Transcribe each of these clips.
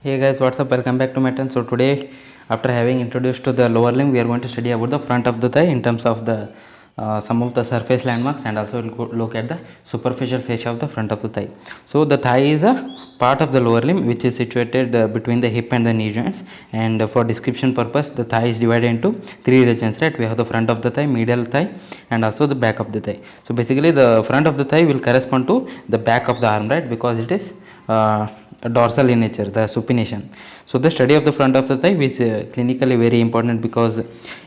Hey guys, what's up? Welcome back to my channel. So today, after having introduced to the lower limb, we are going to study about the front of the thigh in terms of the some of the surface landmarks, and also we'll look at the superficial fascia of the front of the thigh. So the thigh is a part of the lower limb which is situated between the hip and the knee joints, and for description purpose, the thigh is divided into three regions, right? We have the front of the thigh, medial thigh, and also the back of the thigh. So basically, the front of the thigh will correspond to the back of the arm, right? Because it is dorsal in nature, the supination. So the study of the front of the thigh is clinically very important because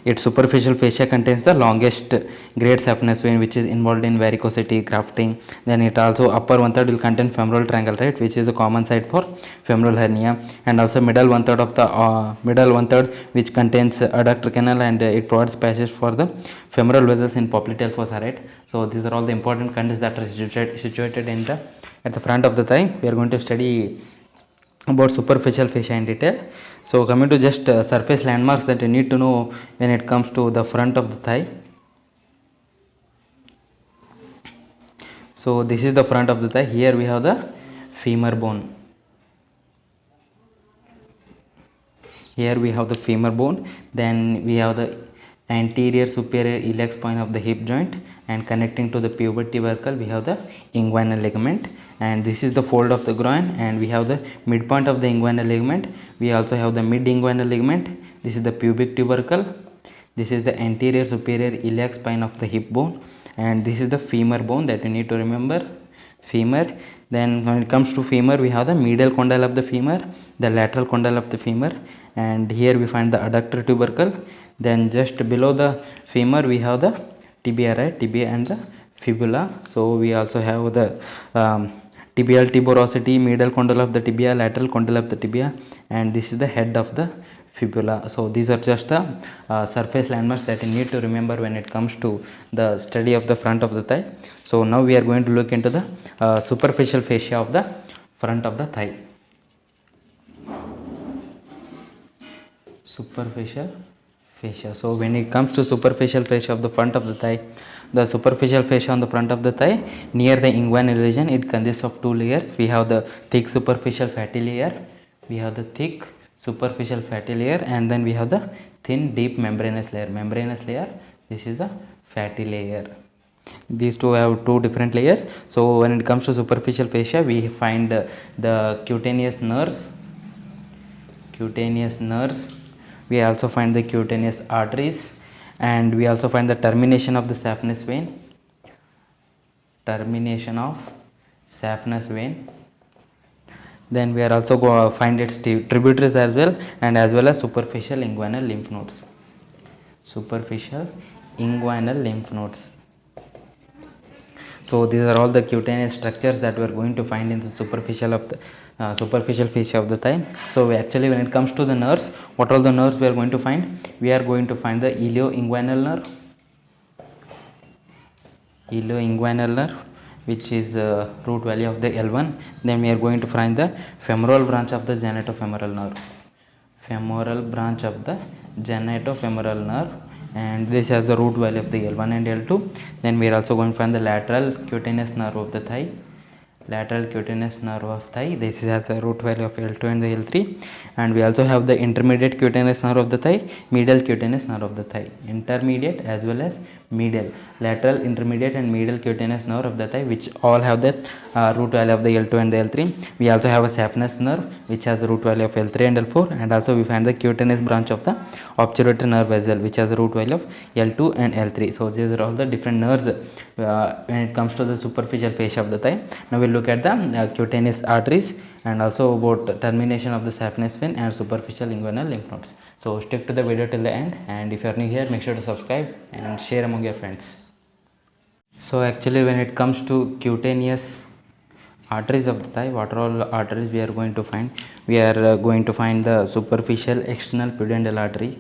its superficial fascia contains the longest great saphenous vein which is involved in varicosity, grafting. Then it also upper one third will contain femoral triangle, right, which is a common site for femoral hernia, and also middle one third of the middle one third which contains adductor canal, and it provides passage for the femoral vessels in popliteal fossa, right. So these are all the important contents that are situated in the at the front of the thigh. We are going to study about superficial fascia in detail. So coming to just surface landmarks that you need to know when it comes to the front of the thigh. So this is the front of the thigh. Here we have the femur bone. Here we have the femur bone. Then we have the anterior superior iliac spine of the hip joint, and connecting to the pubis tubercle we have the inguinal ligament, and this is the fold of the groin, and we have the midpoint of the inguinal ligament. We also have the mid inguinal ligament. This is the pubic tubercle. This is the anterior superior iliac spine of the hip bone, and this is the femur bone that you need to remember, femur. Then when it comes to femur, we have the medial condyle of the femur, the lateral condyle of the femur, and here we find the adductor tubercle. Then just below the femur we have the tibia, right, tibia and the fibula. So we also have the tibial tuberosity, medial condyle of the tibia, lateral condyle of the tibia, and this is the head of the fibula. So these are just the surface landmarks that you need to remember when it comes to the study of the front of the thigh. So now we are going to look into the superficial fascia of the front of the thigh. Superficial fascia. So when it comes to superficial fascia of the front of the thigh, the superficial fascia on the front of the thigh near the inguinal region, it consists of two layers. We have the thick superficial fatty layer, we have the thick superficial fatty layer, and then we have the thin deep membranous layer. This is the fatty layer. These two have two different layers. So when it comes to superficial fascia, we find the cutaneous nerves, we also find the cutaneous arteries, and we also find the termination of the saphenous vein, then we are also going to find its tributaries as well, and as well as superficial inguinal lymph nodes. So these are all the cutaneous structures that we are going to find in the superficial of the superficial fascia of the thigh. So when it comes to the nerves, what all the nerves we are going to find? We are going to find the ilioinguinal nerve, which is root valley of the L1. Then we are going to find the femoral branch of the genitofemoral nerve, and this has the root valley of the L1 and L2. Then we are also going to find the lateral cutaneous nerve of the thigh. This has a root valley of L2 and the L3. And we also have the intermediate cutaneous nerve of the thigh, medial cutaneous nerve of the thigh, intermediate as well as medial, lateral, intermediate and medial cutaneous nerve of the thigh, which all have the root valley of the L2 and the L3. We also have a saphenous nerve which has the root valley of L3 and L4, and also we find the cutaneous branch of the obturator nerve as well, which has the root valley of L2 and L3. So these are all the different nerves when it comes to the superficial fascia of the thigh. Now we'll look at the cutaneous arteries, and also about termination of the saphenous vein and superficial inguinal lymph nodes. So stick to the video till the end, and if you are new here, make sure to subscribe and share among your friends. So actually when it comes to cutaneous arteries of the thigh, what are all arteries we are going to find? We are going to find the superficial external pudendal artery,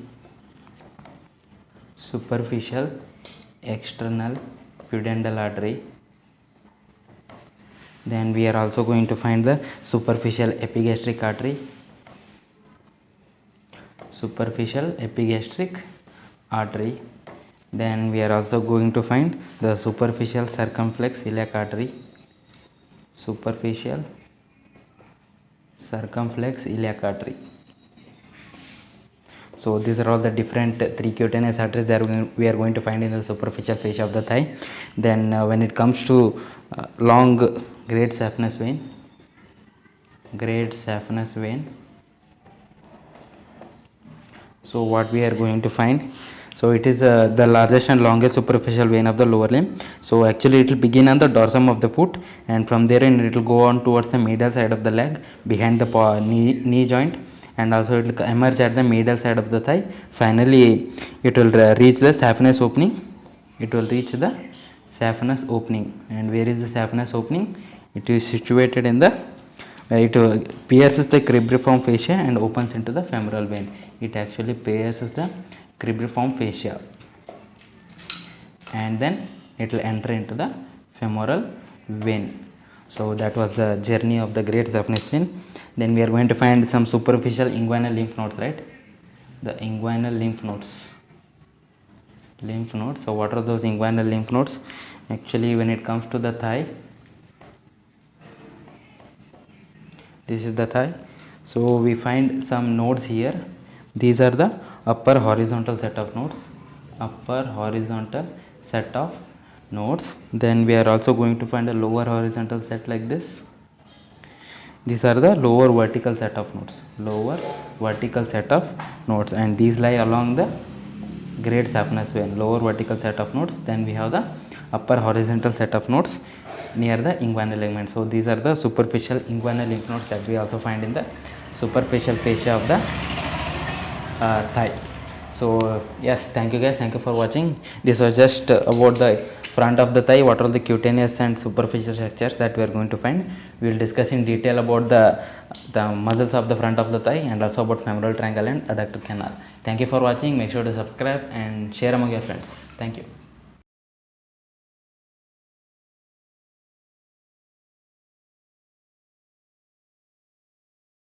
then we are also going to find the superficial epigastric artery, then we are also going to find the superficial circumflex iliac artery, circumflex iliac artery. So these are all the different three cutaneous arteries that we are going to find in the superficial fascia of the thigh. Then when it comes to long great saphenous vein, so what we are going to find, so it is the largest and longest superficial vein of the lower limb. So actually it will begin on the dorsum of the foot, and from there it will go on towards the medial side of the leg behind the knee joint, and also it will emerge at the medial side of the thigh. Finally it will reach the saphenous opening. And where is the saphenous opening? It is situated in the it pierces the cribriform fascia and opens into the femoral vein. It actually pierces the cribriform fascia and then it will enter into the femoral vein. So that was the journey of the great saphenous vein. Then we are going to find some superficial inguinal lymph nodes, right? The inguinal lymph nodes. So what are those inguinal lymph nodes? Actually, when it comes to the thigh, this is the thigh. So we find some nodes here. These are the upper horizontal set of nodes. Then we are also going to find a lower horizontal set like this. These are the lower vertical set of nodes, and these lie along the great saphenous vein, lower vertical set of nodes. Then we have the upper horizontal set of nodes near the inguinal ligament. So these are the superficial inguinal lymph nodes that we also find in the superficial fascia of the thigh. So yes, thank you guys, thank you for watching. This was just about the front of the thigh, what are the cutaneous and superficial structures that we are going to find. We will discuss in detail about the muscles of the front of the thigh and also about femoral triangle and adductor canal. Thank you for watching. Make sure to subscribe and share among your friends. Thank you.